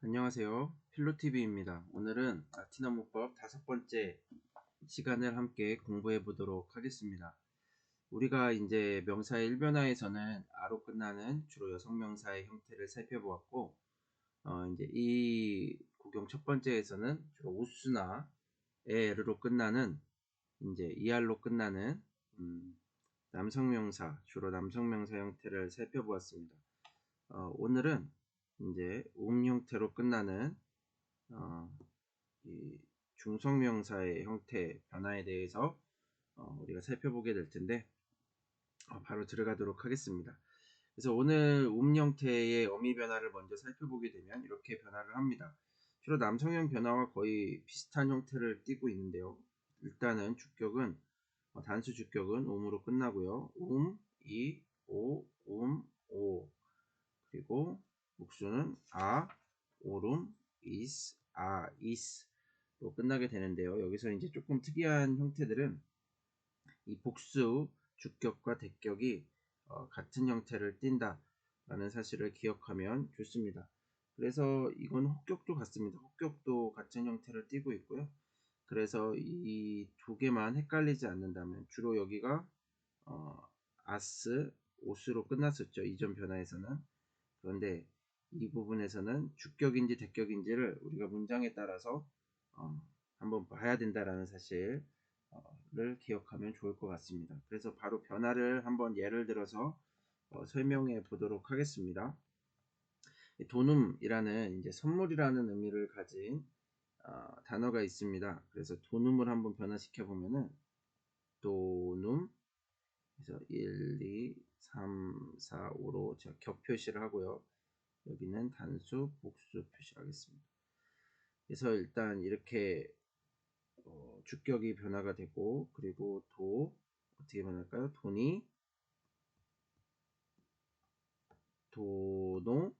안녕하세요. 필로TV입니다. 오늘은 라틴어 문법 5번째 시간을 함께 공부해 보도록 하겠습니다. 우리가 이제 명사의 일변화에서는 아로 끝나는 주로 여성명사의 형태를 살펴보았고, 이제 이 구경 첫 번째에서는 주로 우스나 에르로 끝나는 이제 이알로 끝나는 남성명사, 주로 남성명사 형태를 살펴보았습니다. 오늘은 이제 형태로 끝나는 이 중성명사의 형태 변화에 대해서 우리가 살펴보게 될 텐데 바로 들어가도록 하겠습니다. 그래서 오늘 형태의 어미 변화를 먼저 살펴보게 되면 이렇게 변화를 합니다. 주로 남성형 변화와 거의 비슷한 형태를 띠고 있는데요. 일단은 주격은 단수 주격은 음으로 끝나고요. 이, 오, 오. 그리고 복수는 오름, 이스로 끝나게 되는데요. 여기서 이제 조금 특이한 형태들은 이 복수, 주격과 대격이 같은 형태를 띈다 라는 사실을 기억하면 좋습니다. 그래서 이건 혹격도 같습니다. 혹격도 같은 형태를 띠고 있고요. 그래서 이 두 개만 헷갈리지 않는다면 주로 여기가 아스, 오스로 끝났었죠. 이전 변화에서는. 그런데 이 부분에서는 주격인지 대격인지를 우리가 문장에 따라서 한번 봐야 된다라는 사실을 기억하면 좋을 것 같습니다. 그래서 바로 변화를 한번 예를 들어서 설명해 보도록 하겠습니다. 도눔이라는 이제 선물이라는 의미를 가진 단어가 있습니다. 그래서 도눔을 한번 변화시켜 보면은 도눔, 그래서 1, 2, 3, 4, 5로 제가 격 표시를 하고요. 여기는 단수, 복수 표시하겠습니다. 그래서 일단 이렇게 주격이 변화가 되고, 그리고 어떻게 변할까요? 도농,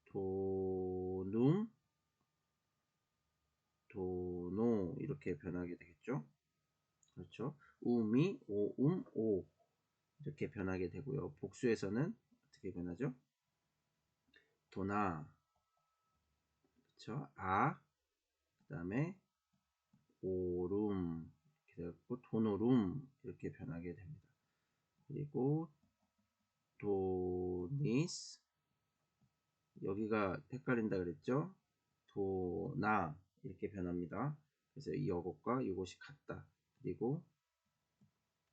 도눔, 도노 이렇게 변하게 되겠죠. 그렇죠. 우미, 오 이렇게 변하게 되고요. 복수에서는 어떻게 변하죠? 도나, 그렇죠. 그 다음에 오룸 이렇게 되고 도노룸 이렇게 변하게 됩니다. 그리고 도니스, 여기가 헷갈린다 그랬죠. 도나 이렇게 변합니다. 그래서 이 어것과 이것이 같다. 그리고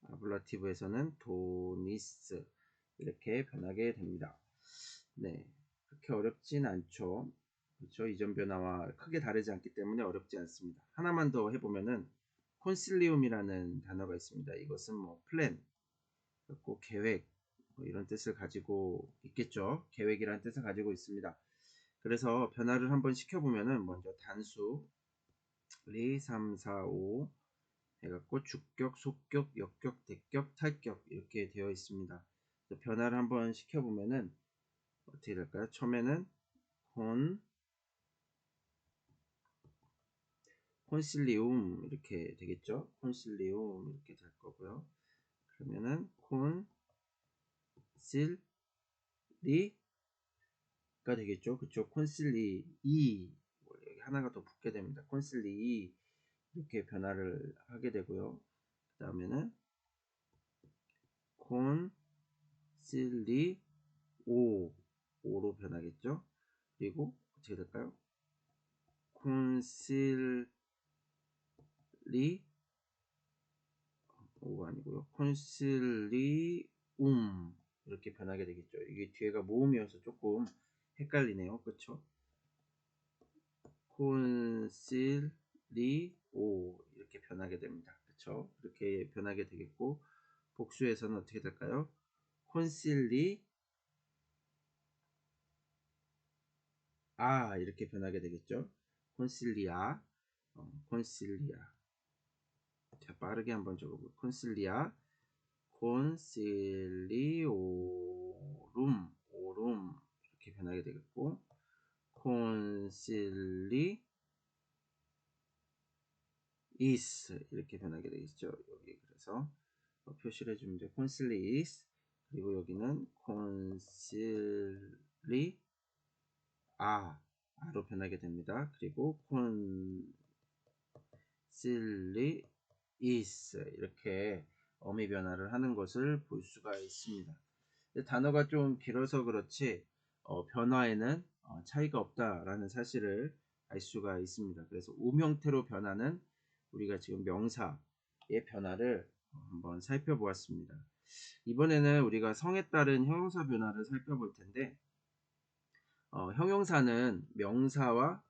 아블라티브에서는 도니스 이렇게 변하게 됩니다. 네, 그렇게 어렵진 않죠. 그렇죠. 이전 변화와 크게 다르지 않기 때문에 어렵지 않습니다. 하나만 더 해보면은 콘실리움이라는 단어가 있습니다. 이것은 뭐 플랜, 그리고 계획, 뭐 이런 뜻을 가지고 있겠죠. 계획이라는 뜻을 가지고 있습니다. 그래서 변화를 한번 시켜보면은 먼저 단수 2, 3, 4, 5 해갖고 주격, 속격, 역격, 대격, 탈격 이렇게 되어 있습니다. 변화를 한번 시켜보면은 어떻게 될까요? 처음에는 콘실리움 이렇게 되겠죠. 콘실리움 이렇게 될 거고요. 그러면은 콘실리가 되겠죠. 그쵸? 콘실리 여기 하나가 더 붙게 됩니다. 콘실리 이렇게 변화를 하게 되고요. 그 다음에는 콘실리 오로 변하겠죠. 그리고 어떻게 될까요? 콘실리 오가 아니고요. 콘실리움 이렇게 변하게 되겠죠. 이게 뒤에가 모음이어서 조금 헷갈리네요. 그쵸? 콘실리오 이렇게 변하게 됩니다. 그쵸? 이렇게 변하게 되겠고, 복수에서는 어떻게 될까요? 콘실리 이렇게 변하게 되겠죠. 콘실리아. 자, 빠르게 한번 적어볼게요. 오룸 이렇게 변하게 되겠고, 콘실리 is 이렇게 변하게 되겠죠. 여기 그래서 표시를 해주면 돼. 콘실리 is, 그리고 여기는 콘실리 아로 변하게 됩니다. 그리고 콘실리이스 이렇게 어미 변화를 하는 것을 볼 수가 있습니다. 단어가 좀 길어서 그렇지 변화에는 차이가 없다라는 사실을 알 수가 있습니다. 그래서 형태로 변하는 우리가 지금 명사의 변화를 한번 살펴보았습니다. 이번에는 우리가 성에 따른 형용사 변화를 살펴볼 텐데 형용사는 명사와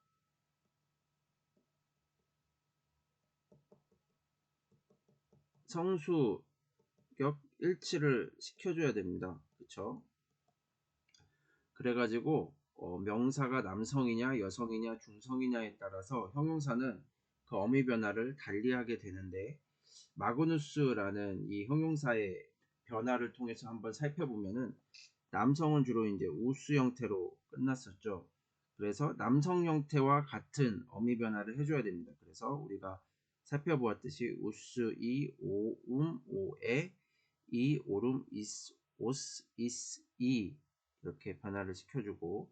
성수격 일치를 시켜줘야 됩니다. 그쵸? 그래가지고 명사가 남성이냐 여성이냐 중성이냐에 따라서 형용사는 그 어미 변화를 달리하게 되는데 마그누스라는 이 형용사의 변화를 통해서 한번 살펴보면은 남성은 주로 이제 우스 형태로 끝났었죠. 그래서 남성 형태와 같은 어미 변화를 해줘야 됩니다. 그래서 우리가 살펴보았듯이 우스, 이, 오, 오에, 이, 오름, 이스, 오스, 이스, 이 이렇게 변화를 시켜주고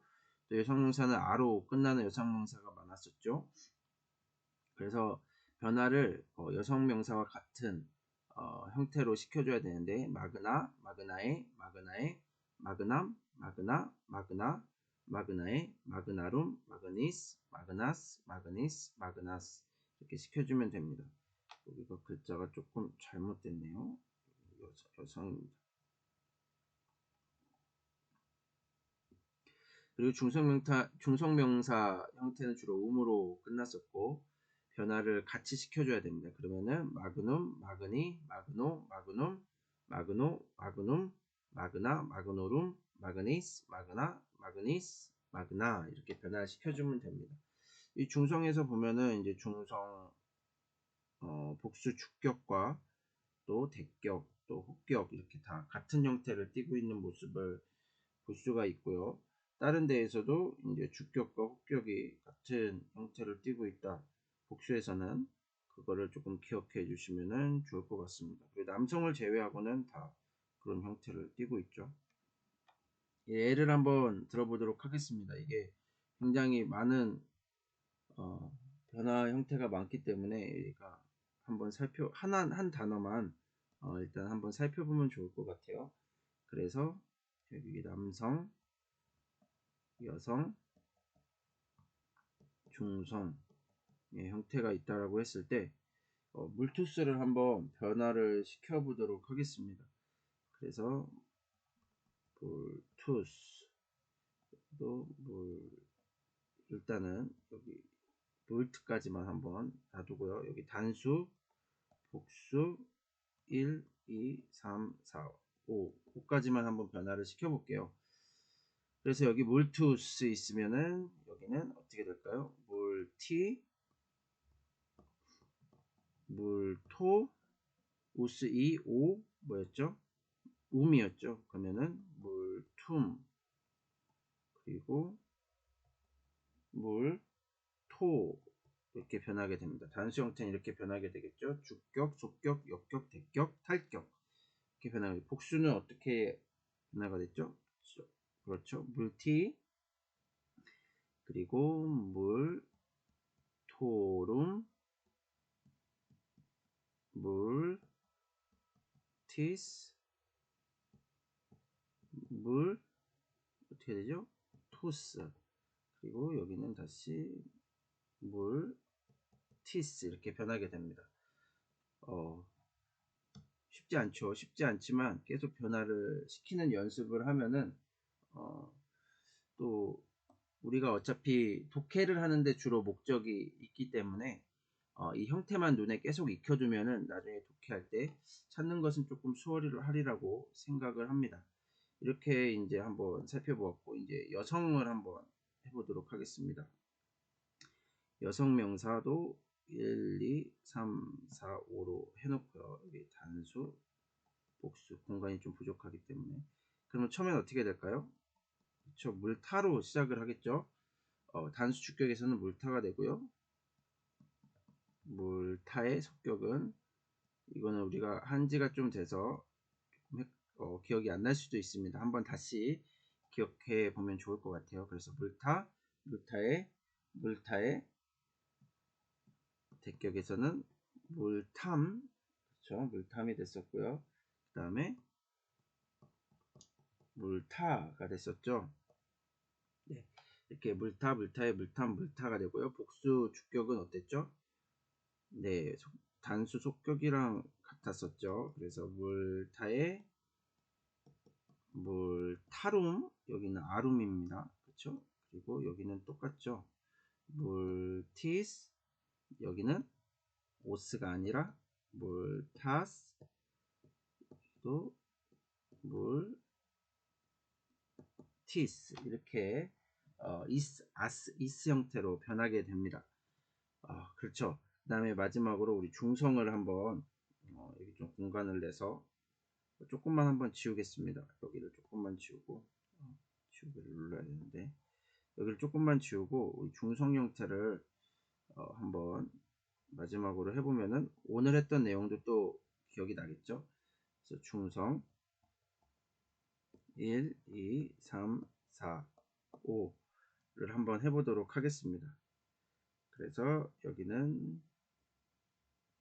또 여성명사는 아로 끝나는 여성명사가 많았었죠. 그래서 변화를 여성명사와 같은 형태로 시켜줘야 되는데 마그나, 마그나에, 마그나에, 마그남, 마그나, 마그나, 마그나에, 마그나룸, 마그니스, 마그나스, 마그니스, 마그나스 이렇게 시켜주면 됩니다. 여기가 글자가 조금 잘못됐네요. 여성입니다. 그리고 중성명사 형태는 주로 음으로 끝났었고 변화를 같이 시켜줘야 됩니다. 그러면은 마그눔, 마그니, 마그노, 마그눔, 마그노, 마그눔, 마그나, 마그노룸, 마그니스, 마그나, 마그니스, 마그나 이렇게 변화를 시켜주면 됩니다. 이 중성에서 보면은 이제 중성 복수 주격과 또 대격, 또 혹격 이렇게 다 같은 형태를 띠고 있는 모습을 볼 수가 있고요. 다른 데에서도 이제 주격과 혹격이 같은 형태를 띠고 있다. 복수에서는 그거를 조금 기억해 주시면 좋을 것 같습니다. 그리고 남성을 제외하고는 다 그런 형태를 띠고 있죠. 예를 한번 들어보도록 하겠습니다. 이게 굉장히 많은 변화 형태가 많기 때문에 우리가 한번 한 단어만 일단 한번 살펴보면 좋을 것 같아요. 그래서 여기 남성, 여성, 중성 형태가 있다라고 했을 때 물투스를 한번 변화를 시켜 보도록 하겠습니다. 그래서 물투스 또 일단은 여기 물트까지만 한번 놔두고요. 여기 단수, 복수 1, 2, 3, 4, 5까지만 한번 변화를 시켜 볼게요. 그래서 여기 물투스 있으면은 여기는 어떻게 될까요? 물티, 물토, 우스, 이, 오 뭐였죠? 음이었죠. 그러면은 물툼 그리고 물토 이렇게 변하게 됩니다. 단수 형태는 이렇게 변하게 되겠죠. 주격, 속격, 역격, 대격, 탈격 이렇게 변하게. 복수는 어떻게 변화가 됐죠? 그렇죠. 물티 그리고 물토룸 물티스 물 어떻게 되죠? 토스 그리고 여기는 다시 물티스 이렇게 변하게 됩니다. 쉽지 않죠. 쉽지 않지만 계속 변화를 시키는 연습을 하면은 또 우리가 어차피 독해를 하는데 주로 목적이 있기 때문에 이 형태만 눈에 계속 익혀두면은 나중에 독해할 때 찾는 것은 조금 수월하리라고 생각을 합니다. 이렇게 이제 한번 살펴보았고 이제 여성을 한번 해보도록 하겠습니다. 여성 명사도 1, 2, 3, 4, 5로 해놓고요. 여기 단수, 복수 공간이 좀 부족하기 때문에 그러면 처음엔 어떻게 될까요? 그렇죠. 물타로 시작을 하겠죠. 단수 주격에서는 물타가 되고요. 물타의 속격은 이거는 우리가 한지가 좀 돼서 기억이 안 날 수도 있습니다. 한번 다시 기억해 보면 좋을 것 같아요. 그래서 물타, 물타의 대격에서는 물탐, 그렇죠? 물탐이 됐었고요. 그 다음에 물타가 됐었죠. 네. 이렇게 물타의 물탐, 물타가 되고요. 복수 주격은 어땠죠? 네, 단수 속격이랑 같았었죠. 그래서 물타의 물타룸, 여기는 아룸입니다. 그렇죠? 그리고 여기는 똑같죠. 물티스, 여기는 오스가 아니라 물타스, 또 물티스, 이렇게 이스 형태로 변하게 됩니다. 그렇죠. 그 다음에 마지막으로 우리 중성을 한번 여기 좀 공간을 내서 조금만 한번 지우겠습니다. 여기를 조금만 지우고 지우기를 눌러야 되는데, 여기를 조금만 지우고 우리 중성 형태를 한번 마지막으로 해보면은 오늘 했던 내용도 또 기억이 나겠죠. 그래서 중성 1, 2, 3, 4, 5를 한번 해보도록 하겠습니다. 그래서 여기는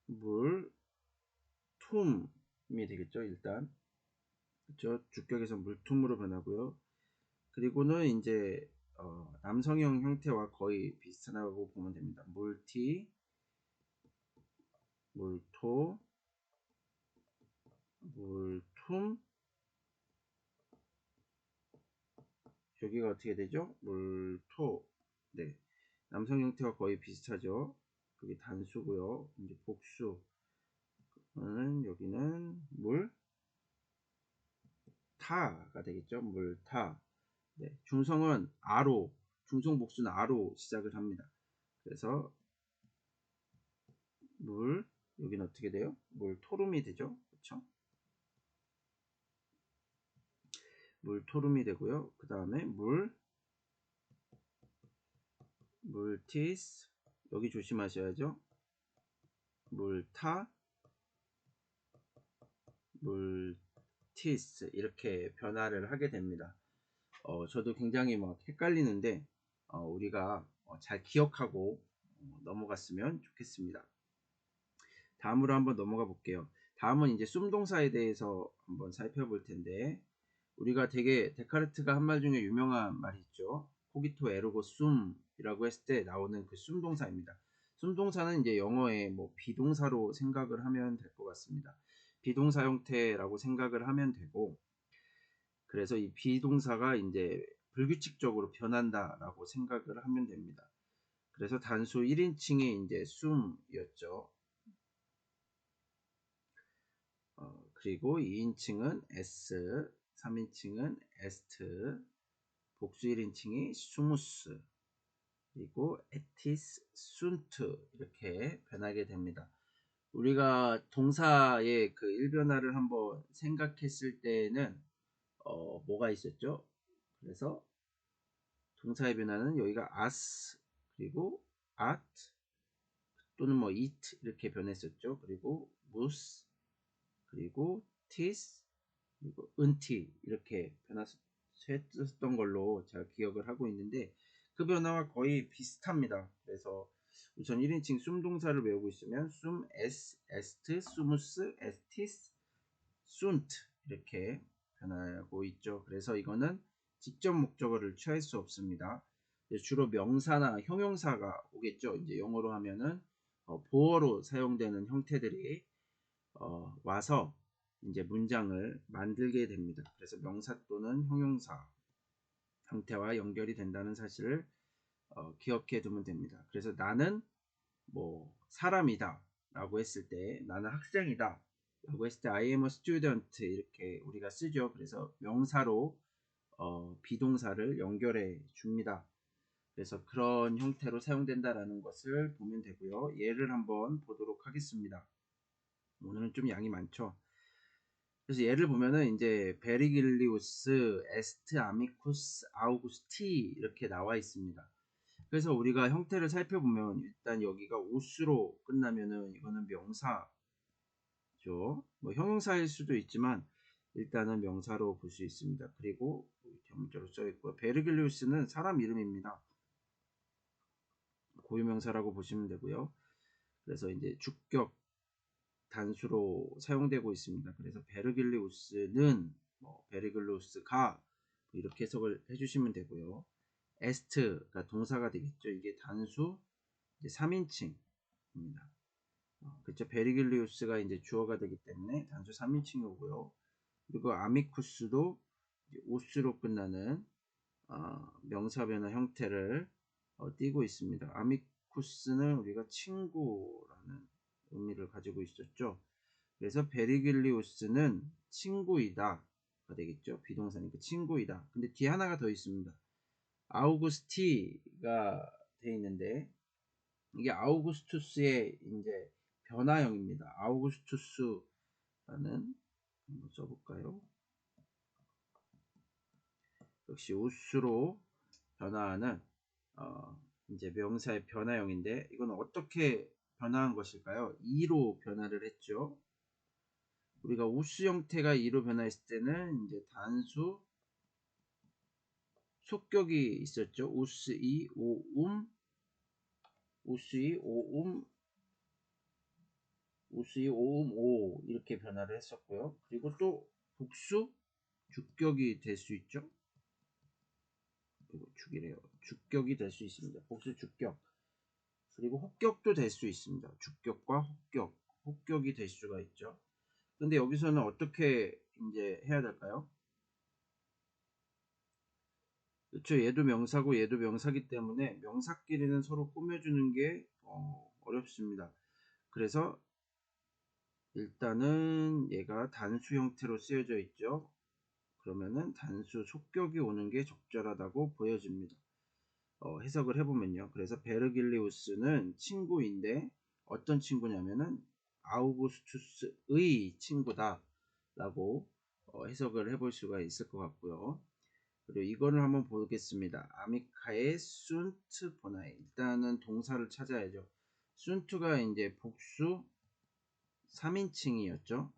물툼이 되겠죠. 일단 그렇죠. 주격에서 물툼으로 변하고요. 그리고는 이제 남성형 형태와 거의 비슷하다고 보면 됩니다. 물티, 물토, 물툼, 여기가 어떻게 되죠? 물토. 네, 남성 형태와 거의 비슷하죠. 그게 단수고요. 이제 복수. 여기는 물타가 되겠죠. 물타. 네, 중성은 아로, 중성 복수는 아로 시작을 합니다. 그래서 여기는 어떻게 돼요? 물토름이 되죠. 그렇죠? 물토름이 되고요. 그 다음에 물티스, 여기 조심하셔야죠. 물타, 물티스, 이렇게 변화를 하게 됩니다. 저도 굉장히 막 헷갈리는데 우리가 잘 기억하고 넘어갔으면 좋겠습니다. 다음으로 한번 넘어가 볼게요. 다음은 이제 쏨동사에 대해서 한번 살펴볼 텐데, 우리가 되게 데카르트가 한 말 중에 유명한 말이 있죠. 코기토 에르고 쏨이라고 했을 때 나오는 그 쏨동사입니다. 쏨동사는 이제 영어의 뭐 비동사로 생각을 하면 될 것 같습니다. 비동사 형태라고 생각을 하면 되고, 그래서 이 비동사가 이제 불규칙적으로 변한다라고 생각을 하면 됩니다. 그래서 단수 1인칭이 이제 쏨이었죠. 그리고 2인칭은 s, 3인칭은 에스트, 복수 1인칭이 스무스, 그리고 에티스, 순트, 이렇게 변하게 됩니다. 우리가 동사의 그 일변화를 한번 생각했을 때는 뭐가 있었죠? 그래서 동사의 변화는 여기가 as, 그리고 at, 또는 뭐 eat 이렇게 변했었죠. 그리고 mus, 그리고 tis, 그리고 은티, 이렇게 변화했었던 걸로 제가 기억을 하고 있는데, 그 변화와 거의 비슷합니다. 그래서 우선 1인칭 쏨동사를 외우고 있으면 쏨, 에스, 에스트, 스무스, 에스티스, 순트, 이렇게 변하고 있죠. 그래서 이거는 직접 목적어를 취할 수 없습니다. 주로 명사나 형용사가 오겠죠. 이제 영어로 하면은 보어로 사용되는 형태들이 와서 이제 문장을 만들게 됩니다. 그래서 명사 또는 형용사 형태와 연결이 된다는 사실을 기억해 두면 됩니다. 그래서 나는 뭐 사람이다 라고 했을 때, 나는 학생이다 라고 했을 때 I am a student 이렇게 우리가 쓰죠. 그래서 명사로 비동사를 연결해 줍니다. 그래서 그런 형태로 사용된다라는 것을 보면 되고요. 예를 한번 보도록 하겠습니다. 오늘은 좀 양이 많죠. 그래서 예를 보면은 이제 베리길리우스, 에스트, 아미쿠스, 아우구스티 이렇게 나와 있습니다. 그래서 우리가 형태를 살펴보면 일단 여기가 우스로 끝나면은 이거는 명사죠. 뭐 형용사일 수도 있지만 일단은 명사로 볼 수 있습니다. 그리고 경문자로 써 있고요. 베르길리우스는 사람 이름입니다. 고유명사라고 보시면 되고요. 그래서 이제 주격 단수로 사용되고 있습니다. 그래서 베르길리우스는 베르길리우스가 이렇게 해석을 해주시면 되고요. 에스트가 동사가 되겠죠. 이게 단수 이제 3인칭입니다. 그렇죠. 베르길리우스가 이제 주어가 되기 때문에 단수 3인칭이 오고요. 그리고 아미쿠스도 우스로 끝나는 명사 변화 형태를 띠고 있습니다. 아미쿠스는 우리가 친구라는 의미를 가지고 있었죠. 그래서 베르길리우스는 친구이다 가 되겠죠. 비동사니까 친구이다. 근데 뒤에 하나가 더 있습니다. 아우구스티가 되어 있는데 이게 아우구스투스의 이제 변화형입니다. 아우구스투스라는 한번 써볼까요? 역시 우스로 변화하는 이제 명사의 변화형인데 이건 어떻게 변화한 것일까요? 2로 변화를 했죠. 우리가 우스 형태가 2로 변화했을 때는 이제 단수 속격이 있었죠. 우스2 오음 우스2 오음 우스2 오음 오 이렇게 변화를 했었고요. 그리고 또 복수 주격이 될 수 있죠. 주기래요. 주격이 될 수 있습니다. 복수 주격. 그리고 혹격도 될 수 있습니다. 주격과 혹격, 혹격이 될 수가 있죠. 근데 여기서는 어떻게 이제 해야 될까요? 그렇죠. 얘도 명사고 얘도 명사기 때문에 명사끼리는 서로 꾸며주는 게 어렵습니다. 그래서 일단은 얘가 단수 형태로 쓰여져 있죠. 그러면은 단수 속격이 오는 게 적절하다고 보여집니다. 해석을 해보면요. 그래서 베르길리우스는 친구인데 어떤 친구냐면은 아우구스투스의 친구다 라고 해석을 해볼 수가 있을 것 같고요. 그리고 이거를 한번 보겠습니다. 아미카의 순트 보나이. 일단은 동사를 찾아야죠. 순트가 이제 복수 3인칭이었죠.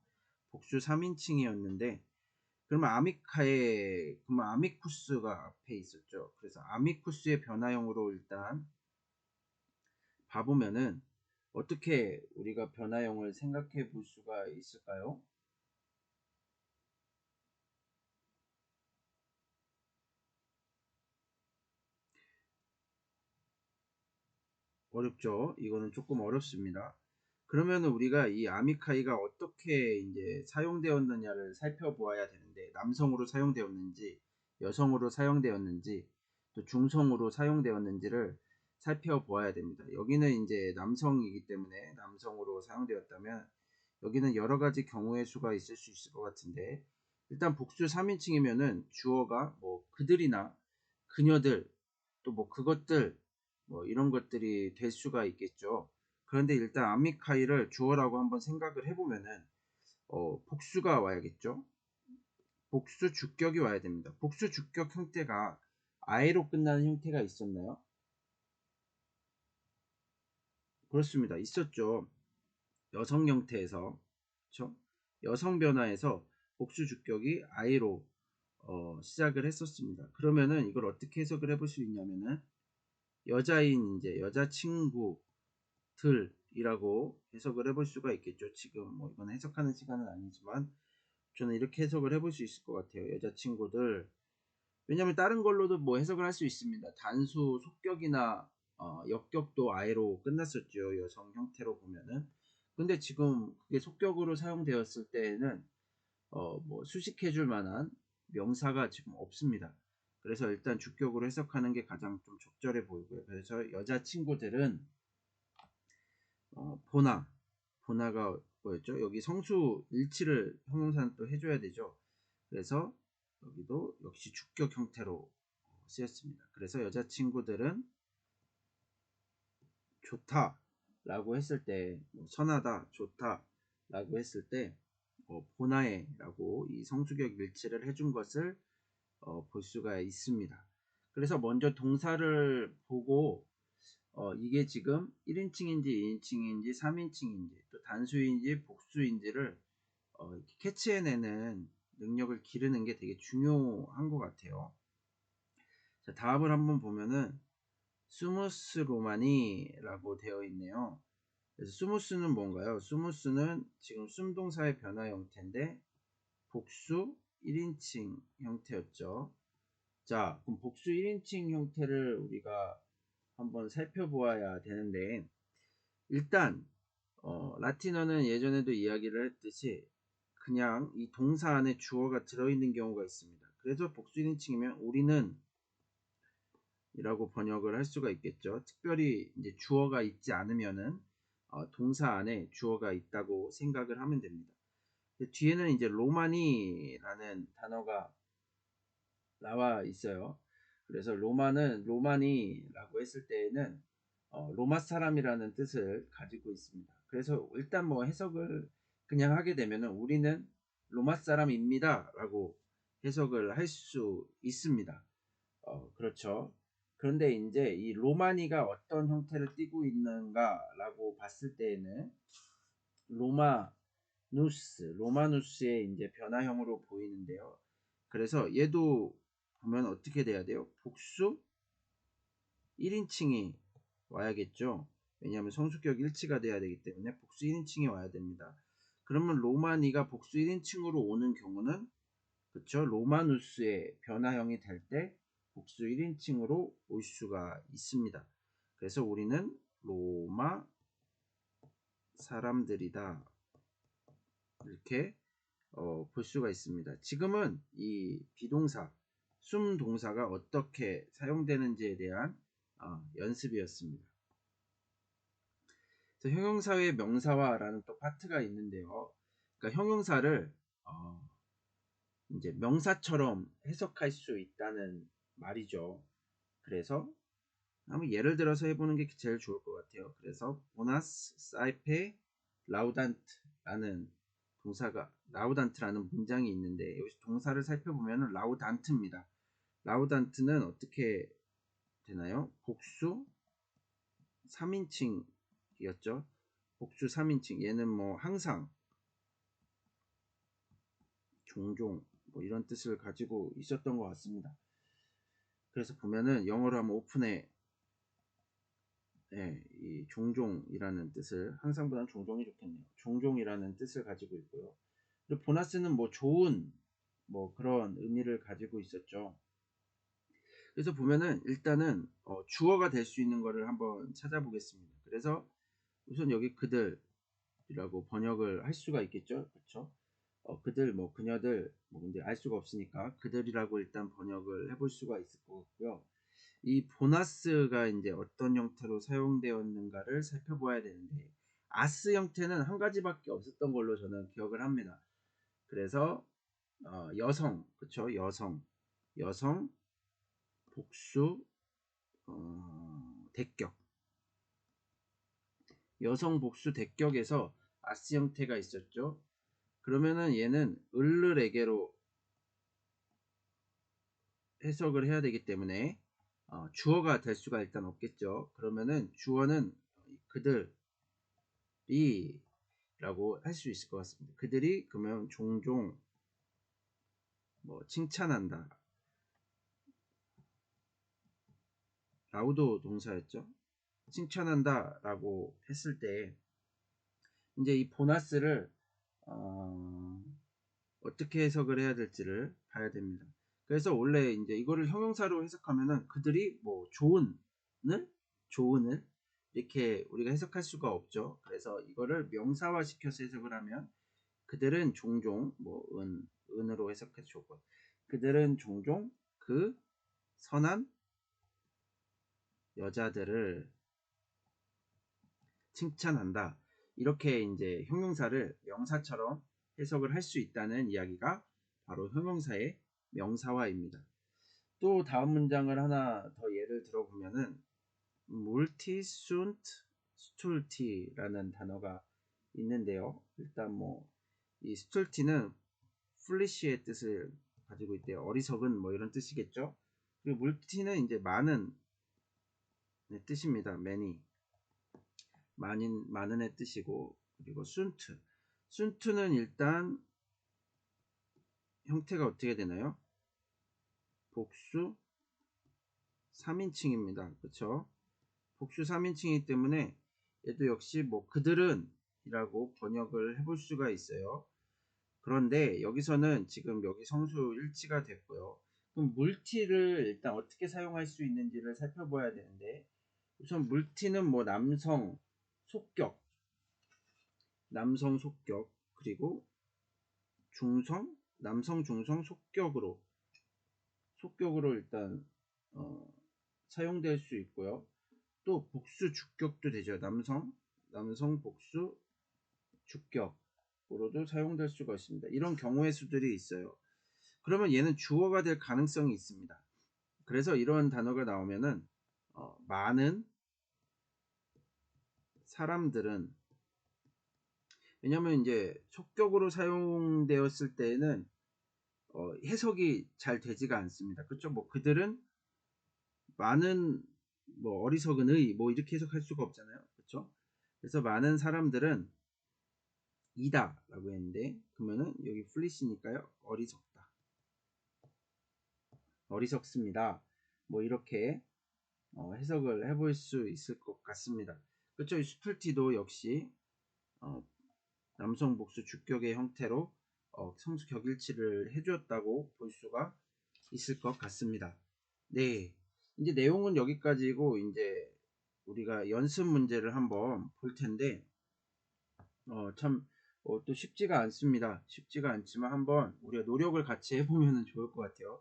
복수 3인칭이었는데 그러면 그러면 아미쿠스가 앞에 있었죠. 그래서 아미쿠스의 변화형으로 일단 봐보면은 어떻게 우리가 변화형을 생각해 볼 수가 있을까요? 어렵죠. 이거는 조금 어렵습니다. 그러면 우리가 이 아미카이가 어떻게 이제 사용되었느냐를 살펴보아야 되는데 남성으로 사용되었는지 여성으로 사용되었는지 또 중성으로 사용되었는지를 살펴보아야 됩니다. 여기는 이제 남성이기 때문에 남성으로 사용되었다면 여기는 여러 가지 경우의 수가 있을 수 있을 것 같은데 일단 복수 3인칭이면은 주어가 뭐 그들이나 그녀들 또 뭐 그것들 뭐 이런 것들이 될 수가 있겠죠. 그런데 일단 아미카이를 주어라고 한번 생각을 해보면은 복수가 와야겠죠. 복수 주격이 와야 됩니다. 복수 주격 형태가 아이로 끝나는 형태가 있었나요? 그렇습니다. 있었죠. 여성 형태에서 그렇죠? 여성 변화에서 복수 주격이 아이로 시작을 했었습니다. 그러면은 이걸 어떻게 해석을 해볼 수 있냐면은 여자인 이제 여자친구들이라고 해석을 해볼 수가 있겠죠. 지금 뭐 이건 해석하는 시간은 아니지만 저는 이렇게 해석을 해볼 수 있을 것 같아요. 여자친구들. 왜냐면 다른 걸로도 뭐 해석을 할 수 있습니다. 단수 속격이나 역격도 아이로 끝났었죠. 여성 형태로 보면은. 근데 지금 그게 속격으로 사용되었을 때에는 뭐 수식해줄 만한 명사가 지금 없습니다. 그래서 일단 주격으로 해석하는 게 가장 좀 적절해 보이고요. 그래서 여자친구들은 보나가 뭐였죠? 여기 성수 일치를 형용사는 또 해줘야 되죠. 그래서 여기도 역시 주격 형태로 쓰였습니다. 그래서 여자친구들은 좋다 라고 했을 때 선하다 좋다 라고 했을 때 보나에 라고 이 성수격 일치를 해준 것을 볼 수가 있습니다. 그래서 먼저 동사를 보고 이게 지금 1인칭인지 2인칭인지 3인칭인지 또 단수인지 복수인지를 캐치해내는 능력을 기르는 게 되게 중요한 것 같아요. 자, 다음을 한번 보면은 스무스 로마니라고 되어 있네요. 그래서 스무스는 뭔가요? 스무스는 지금 숨동사의 변화 형태인데 복수 1인칭 형태였죠. 자, 그럼 복수 1인칭 형태를 우리가 한번 살펴보아야 되는데, 일단 라틴어는 예전에도 이야기를 했듯이 그냥 이 동사 안에 주어가 들어있는 경우가 있습니다. 그래서 복수 1인칭이면 우리는 이라고 번역을 할 수가 있겠죠. 특별히 이제 주어가 있지 않으면은 동사 안에 주어가 있다고 생각을 하면 됩니다. 뒤에는 이제 로마니라는 단어가 나와 있어요. 그래서 로마는 로마니라고 했을 때에는 로마 사람이라는 뜻을 가지고 있습니다. 그래서 일단 뭐 해석을 그냥 하게 되면은 우리는 로마 사람입니다 라고 해석을 할 수 있습니다. 그렇죠. 그런데 이제 이 로마니가 어떤 형태를 띠고 있는가라고 봤을 때에는 로마누스의 이제 변화형으로 보이는데요. 그래서 얘도 보면 어떻게 돼야 돼요? 복수 1인칭이 와야겠죠. 왜냐하면 성수격 일치가 돼야 되기 때문에 복수 1인칭이 와야 됩니다. 그러면 로마니가 복수 1인칭으로 오는 경우는 그쵸? 로마누스의 변화형이 될 때 복수 1인칭으로 올 수가 있습니다. 그래서 우리는 로마 사람들이다. 이렇게 볼 수가 있습니다. 지금은 이 비동사, 숨동사가 어떻게 사용되는지에 대한 연습이었습니다. 그래서 형용사의 명사화라는 또 파트가 있는데요. 그러니까 형용사를 이제 명사처럼 해석할 수 있다는 말이죠. 그래서 한번 예를 들어서 해보는 게 제일 좋을 것 같아요. 그래서 보나스 사이페 라우단트라는 동사가 라우단트라는 문장이 있는데 여기서 동사를 살펴보면 라우단트입니다. 라우단트는 어떻게 되나요? 복수 3인칭이었죠. 복수 3인칭. 얘는 뭐 항상, 종종 뭐 이런 뜻을 가지고 있었던 것 같습니다. 그래서 보면은 영어로 하면 오픈에 이 종종이라는 뜻을, 항상보다는 종종이 좋겠네요. 종종이라는 뜻을 가지고 있고요. 그리고 보너스는 뭐 좋은 뭐 그런 의미를 가지고 있었죠. 그래서 보면은 일단은 주어가 될 수 있는 거를 한번 찾아보겠습니다. 그래서 우선 여기 그들이라고 번역을 할 수가 있겠죠. 그렇죠? 그들 뭐 그녀들 뭐 근데 알 수가 없으니까 그들이라고 일단 번역을 해볼 수가 있을 것 같고요. 이 보너스가 이제 어떤 형태로 사용되었는가를 살펴봐야 되는데 아스 형태는 한 가지밖에 없었던 걸로 저는 기억을 합니다. 그래서 여성, 그쵸? 여성 복수 대격, 여성 복수 대격에서 아스 형태가 있었죠. 그러면은 얘는 을르에게로 해석을 해야 되기 때문에 주어가 될 수가 일단 없겠죠. 그러면은 주어는 그들이 라고 할 수 있을 것 같습니다. 그들이 그러면 종종 뭐 칭찬한다. 라우도 동사였죠. 칭찬한다 라고 했을 때 이제 이 보너스를 어떻게 해석을 해야 될지를 봐야 됩니다. 그래서 원래 이제 이거를 형용사로 해석하면은 그들이 뭐 좋은을 이렇게 우리가 해석할 수가 없죠. 그래서 이거를 명사화 시켜서 해석을 하면 그들은 종종 뭐 은으로 해석해서 좋고 그들은 종종 그 선한 여자들을 칭찬한다. 이렇게 이제 형용사를 명사처럼 해석을 할 수 있다는 이야기가 바로 형용사의 명사화입니다. 또 다음 문장을 하나 더 예를 들어보면은 multi sunt stulti라는 단어가 있는데요. 일단 뭐 이 stulti는 foolish의 뜻을 가지고 있대요. 어리석은 뭐 이런 뜻이겠죠. 그리고 multi는 이제 많은 뜻입니다. many 많은의 뜻이고, 그리고 순트는 일단 형태가 어떻게 되나요? 복수 3인칭입니다. 그쵸? 복수 3인칭이기 때문에 얘도 역시 뭐 그들은 이라고 번역을 해볼 수가 있어요. 그런데 여기서는 지금 여기 성수 일치가 됐고요. 그럼 물티를 일단 어떻게 사용할 수 있는지를 살펴봐야 되는데, 우선 물티는 뭐 남성 속격, 그리고 중성, 남성 중성 속격으로 일단 사용될 수 있고요. 또 복수 주격도 되죠. 남성 복수 주격으로도 사용될 수가 있습니다. 이런 경우의 수들이 있어요. 그러면 얘는 주어가 될 가능성이 있습니다. 그래서 이런 단어가 나오면은 많은 사람들은, 왜냐면 이제 속격으로 사용되었을 때에는 해석이 잘 되지가 않습니다. 그렇죠? 뭐 그들은 많은 뭐 어리석은 의 뭐 이렇게 해석할 수가 없잖아요. 그렇죠? 그래서 많은 사람들은 이다 라고 했는데, 그러면은 여기 플리시니까요. 어리석습니다. 뭐 이렇게 해석을 해볼 수 있을 것 같습니다. 그렇죠? 이 수풀티도 역시 남성 복수 주격의 형태로 성수 격일치를 해주었다고 볼 수가 있을 것 같습니다. 네, 이제 내용은 여기까지고 이제 우리가 연습 문제를 한번 볼 텐데 참 또 쉽지가 않습니다. 쉽지가 않지만 한번 우리가 노력을 같이 해보면 좋을 것 같아요.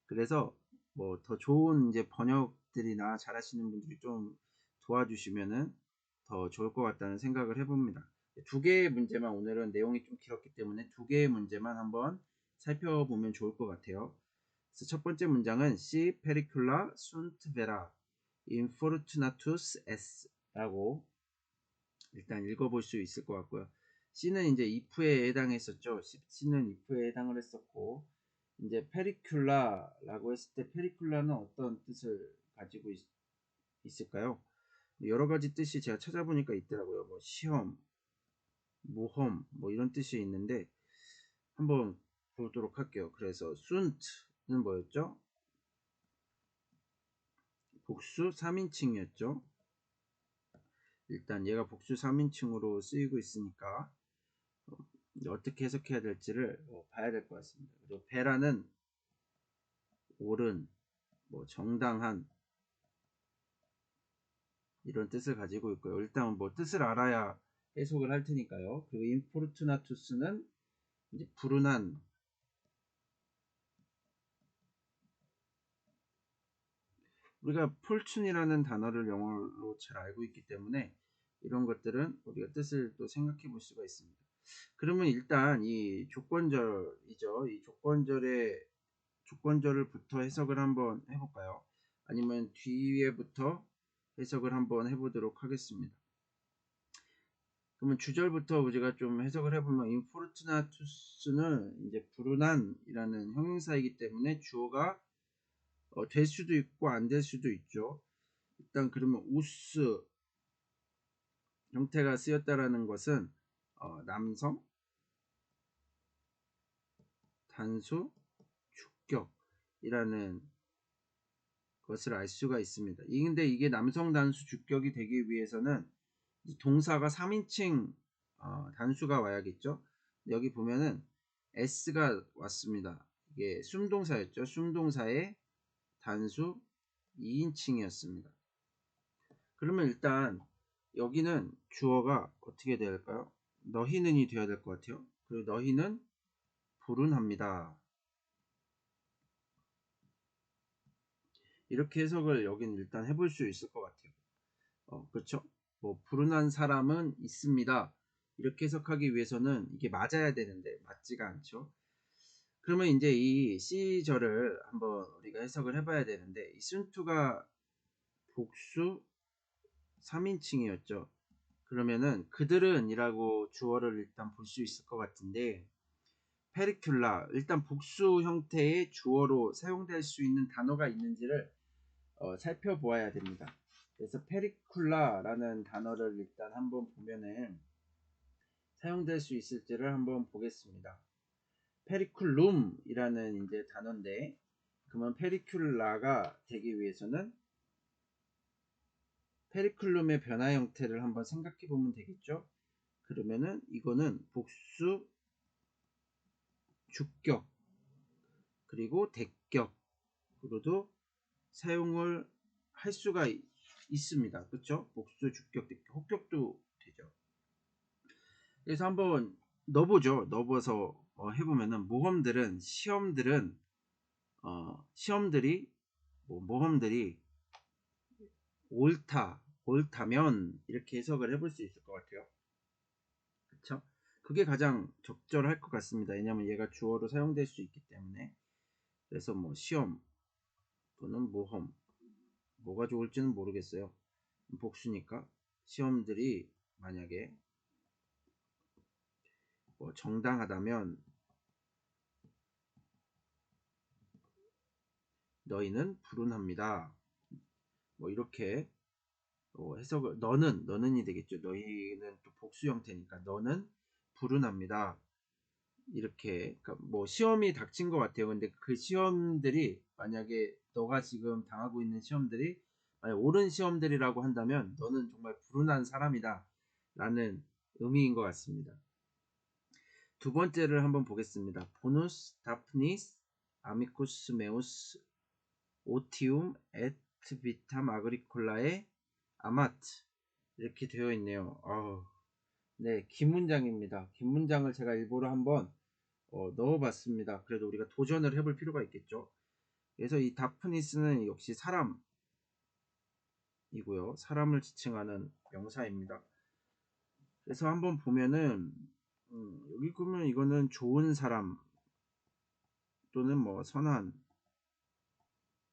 그래서 뭐 더 좋은 이제 번역들이나 잘하시는 분들이 좀 도와주시면은 더 좋을 것 같다는 생각을 해봅니다. 두 개의 문제만, 오늘은 내용이 좀 길었기 때문에 두 개의 문제만 한번 살펴보면 좋을 것 같아요. 그래서 첫 번째 문장은 Si pericula sunt vera infortunatus es 라고 일단 읽어볼 수 있을 것 같고요. C는 이제 if에 해당했었죠. C는 if에 해당을 했었고, 이제 페리큘라라고 했을 때 페리큘라는 어떤 뜻을 가지고 있을까요? 여러 가지 뜻이 제가 찾아보니까 있더라고요. 뭐 시험, 모험, 뭐 이런 뜻이 있는데 한번 보도록 할게요. 그래서 sunt는 뭐였죠? 복수 3인칭이었죠. 일단 얘가 복수 3인칭으로 쓰이고 있으니까 어떻게 해석해야 될지를 봐야 될 것 같습니다. 그리고 베라는 옳은, 뭐 정당한 이런 뜻을 가지고 있고요. 일단 뭐 뜻을 알아야 해석을 할 테니까요. 그리고 인포르투나투스는 이제 불운한, 우리가 폴춘이라는 단어를 영어로 잘 알고 있기 때문에 이런 것들은 우리가 뜻을 또 생각해 볼 수가 있습니다. 그러면 일단 이 조건절이죠. 이 조건절을부터 해석을 한번 해볼까요? 아니면 뒤에부터 해석을 한번 해보도록 하겠습니다. 그러면 주절부터 우리가 좀 해석을 해보면 인포르투나투스는 이제 불운한이라는 형용사이기 때문에 주어가 될 수도 있고 안 될 수도 있죠. 일단 그러면 우스 형태가 쓰였다라는 것은 남성 단수 주격이라는 것을 알 수가 있습니다. 근데 이게 남성 단수 주격이 되기 위해서는 동사가 3인칭 단수가 와야겠죠. 여기 보면은 s가 왔습니다. 이게 숨동사였죠. 숨동사의 단수 2인칭이었습니다. 그러면 일단 여기는 주어가 어떻게 되어야 할까요? 너희는이 되어야 될 것 같아요. 그리고 너희는 불운합니다. 이렇게 해석을 여기는 일단 해볼 수 있을 것 같아요. 그렇죠? 뭐 불운한 사람은 있습니다. 이렇게 해석하기 위해서는 이게 맞아야 되는데 맞지가 않죠. 그러면 이제 이 C절을 한번 우리가 해석을 해봐야 되는데, 이 순투가 복수 3인칭이었죠. 그러면은 그들은 이라고 주어를 일단 볼 수 있을 것 같은데, 페리큘라, 일단 복수 형태의 주어로 사용될 수 있는 단어가 있는지를 살펴보아야 됩니다. 그래서 페리큘라라는 단어를 일단 한번 보면은 사용될 수 있을지를 한번 보겠습니다. 페리큘룸이라는 이제 단어인데, 그러면 페리큘라가 되기 위해서는 페리클룸의 변화 형태를 한번 생각해 보면 되겠죠. 그러면은 이거는 복수, 주격, 그리고 대격으로도 사용을 할 수가 있습니다. 그렇죠? 복수, 주격, 대격, 혹격도 되죠. 그래서 한번 넣어보죠. 넣어서 해보면은 모험들이 옳다면 이렇게 해석을 해볼 수 있을 것 같아요. 그쵸? 그게 가장 적절할 것 같습니다. 왜냐하면 얘가 주어로 사용될 수 있기 때문에. 그래서 뭐 시험 또는 모험, 뭐가 좋을지는 모르겠어요. 복수니까 시험들이 만약에 뭐 정당하다면 너희는 불운합니다. 뭐 이렇게 해석을 너는이 되겠죠. 너희는 또 복수 형태니까 너는 불운합니다. 이렇게 그러니까 뭐 시험이 닥친 것 같아요. 근데 그 시험들이 만약에 너가 지금 당하고 있는 시험들이 만약 옳은 시험들이라고 한다면 너는 정말 불운한 사람이다 라는 의미인 것 같습니다. 두 번째를 한번 보겠습니다. 보누스 다프니스 아미쿠스 메우스 오티움 에트 비탐 아그리콜라의 아마트 이렇게 되어 있네요. 네, 긴 문장입니다. 긴 문장을 제가 일부러 한번 넣어봤습니다. 그래도 우리가 도전을 해볼 필요가 있겠죠. 그래서 이 다프니스는 역시 사람이고요. 사람을 지칭하는 명사입니다. 그래서 한번 보면은 여기 보면 이거는 좋은 사람 또는 뭐 선한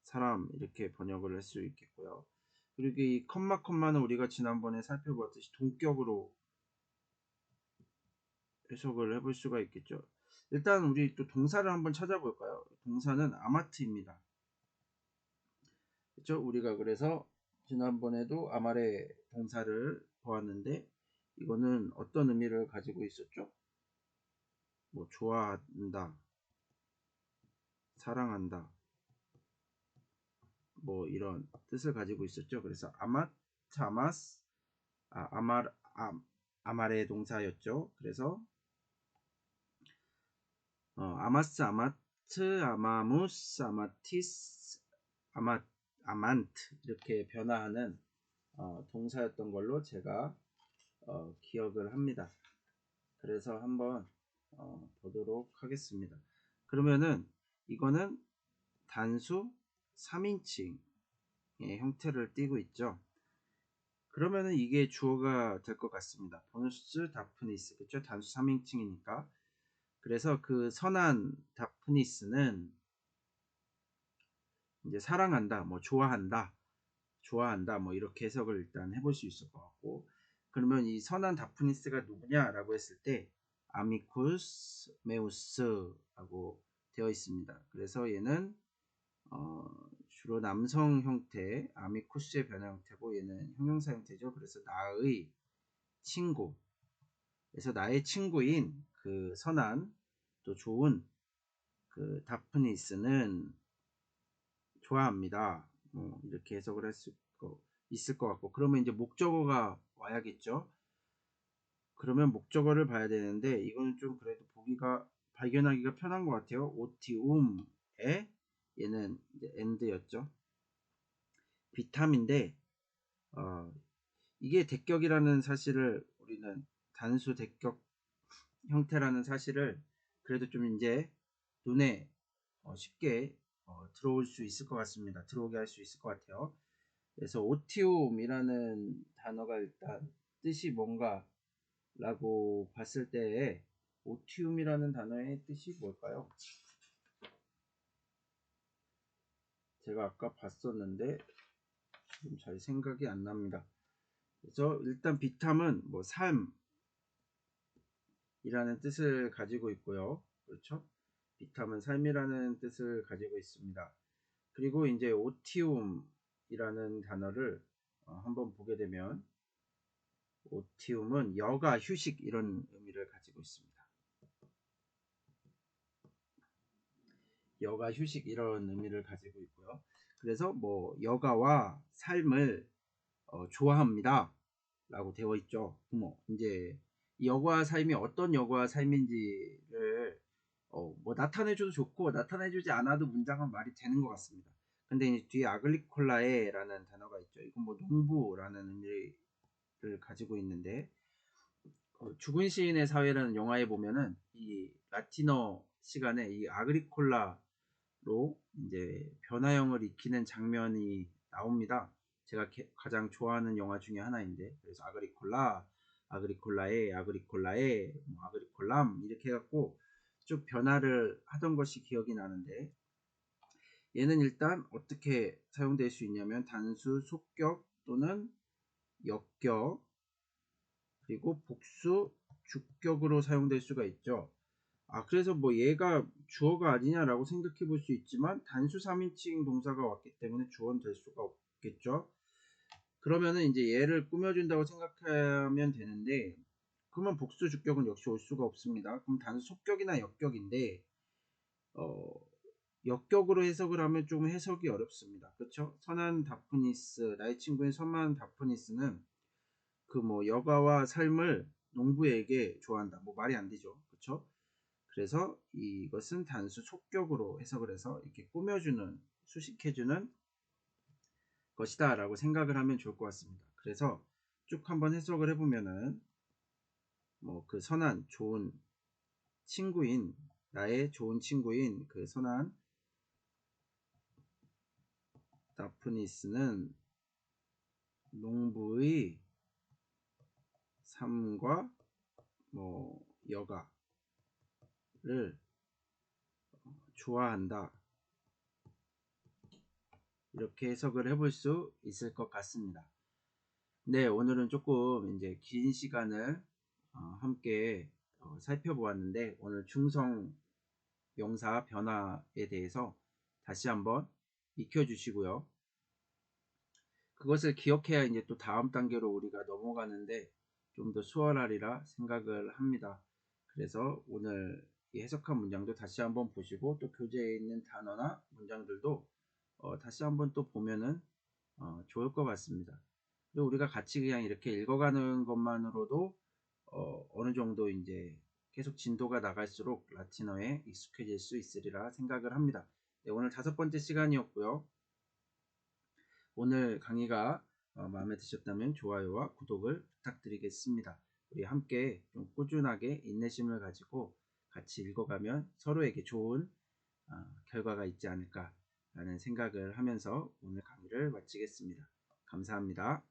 사람 이렇게 번역을 할 수 있겠고요. 그리고 이 컴마는 우리가 지난번에 살펴보았듯이 동격으로 해석을 해볼 수가 있겠죠. 일단 우리 또 동사를 한번 찾아볼까요? 동사는 아마트입니다. 그렇죠? 우리가 그래서 지난번에도 아말의 동사를 보았는데 이거는 어떤 의미를 가지고 있었죠? 뭐 좋아한다, 사랑한다, 뭐 이런 뜻을 가지고 있었죠. 그래서 아마타마스 아말의 동사였죠. 그래서 아마스, 아마트, 아마무스, 아마티스, 아만트 이렇게 변화하는 동사였던 걸로 제가 기억을 합니다. 그래서 한번 보도록 하겠습니다. 그러면은 이거는 단수 3인칭의 형태를 띠고 있죠. 그러면은 이게 주어가 될 것 같습니다. 보누스 다프니스, 그렇죠? 단수 3인칭이니까. 그래서 그 선한 다프니스는 이제 사랑한다, 뭐 좋아한다, 뭐 이렇게 해석을 일단 해볼 수 있을 것 같고, 그러면 이 선한 다프니스가 누구냐라고 했을 때 아미쿠스 메우스라고 되어 있습니다. 그래서 얘는 주로 남성 형태 아미쿠스의 변화 형태고 얘는 형용사 형태죠. 그래서 나의 친구, 그래서 나의 친구인 그 선한 또 좋은 그 다프니스는 좋아합니다. 이렇게 해석을 할 수 있을 것 같고, 그러면 이제 목적어가 와야겠죠. 그러면 목적어를 봐야 되는데 이거는 좀 그래도 발견하기가 편한 것 같아요. 오티움에 얘는 이제 end였죠. 비탐인데 이게 대격이라는 사실을 우리는 단수 대격 형태라는 사실을 그래도 좀 이제 눈에 쉽게 들어올 수 있을 것 같습니다. 들어오게 할 수 있을 것 같아요. 그래서 오티움이라는 단어가 일단 뜻이 뭔가 라고 봤을 때 오티움이라는 단어의 뜻이 뭘까요? 제가 아까 봤었는데 지금 잘 생각이 안 납니다. 그래서 일단 비탐은 뭐 삶이라는 뜻을 가지고 있고요. 그렇죠? 비탐은 삶이라는 뜻을 가지고 있습니다. 그리고 이제 오티움이라는 단어를 한번 보게 되면 오티움은 여가, 휴식 이런 의미를 가지고 있습니다. 여가, 휴식 이런 의미를 가지고 있고요. 그래서 뭐 여가와 삶을 좋아합니다 라고 되어 있죠. 이제 이 여가와 삶이 어떤 여가와 삶인지를 뭐 나타내줘도 좋고 나타내주지 않아도 문장은 말이 되는 것 같습니다. 근데 이제 뒤에 아글리콜라에 라는 단어가 있죠. 이건 뭐 농부라는 의미를 가지고 있는데 죽은 시인의 사회라는 영화에 보면은 이 라틴어 시간에 이 아그리콜라로 이제 변화형을 익히는 장면이 나옵니다. 제가 가장 좋아하는 영화 중에 하나인데, 그래서 아그리콜라, 아그리콜라에, 아그리콜라에, 뭐 아그리콜람 이렇게 해갖고 쭉 변화를 하던 것이 기억이 나는데, 얘는 일단 어떻게 사용될 수 있냐면 단수, 속격 또는 역격, 그리고 복수, 주격으로 사용될 수가 있죠. 그래서 뭐 얘가 주어가 아니냐라고 생각해 볼 수 있지만 단수 3인칭 동사가 왔기 때문에 주어는 될 수가 없겠죠. 그러면은 이제 얘를 꾸며준다고 생각하면 되는데, 그러면 복수 주격은 역시 올 수가 없습니다. 그럼 단수 속격이나 역격인데, 역격으로 해석을 하면 좀 해석이 어렵습니다. 그렇죠? 선한 다프니스, 나의 친구인 선한 다프니스는 그 뭐 여가와 삶을 농부에게 좋아한다. 뭐 말이 안 되죠. 그렇죠? 그래서 이것은 단수 속격으로 해석을 해서 이렇게 꾸며주는, 수식해주는 것이다 라고 생각을 하면 좋을 것 같습니다. 그래서 쭉 한번 해석을 해보면은 뭐 그 선한 좋은 친구인, 나의 좋은 친구인 그 선한 다프니스는 농부의 삶과 뭐 여가를 좋아한다, 이렇게 해석을 해볼 수 있을 것 같습니다. 네, 오늘은 조금 이제 긴 시간을 함께 살펴보았는데, 오늘 중성 명사 변화에 대해서 다시 한번 익혀주시고요. 그것을 기억해야 이제 또 다음 단계로 우리가 넘어가는데 좀 더 수월하리라 생각을 합니다. 그래서 오늘 이 해석한 문장도 다시 한번 보시고, 또 교재에 있는 단어나 문장들도 다시 한번 또 보면은 좋을 것 같습니다. 그리고 우리가 같이 그냥 이렇게 읽어가는 것만으로도 어느 정도 이제 계속 진도가 나갈수록 라틴어에 익숙해질 수 있으리라 생각을 합니다. 네, 오늘 5번째 시간이었고요. 오늘 강의가 마음에 드셨다면 좋아요와 구독을 부탁드리겠습니다. 우리 함께 좀 꾸준하게 인내심을 가지고 같이 읽어가면 서로에게 좋은 결과가 있지 않을까 라는 생각을 하면서 오늘 강의를 마치겠습니다. 감사합니다.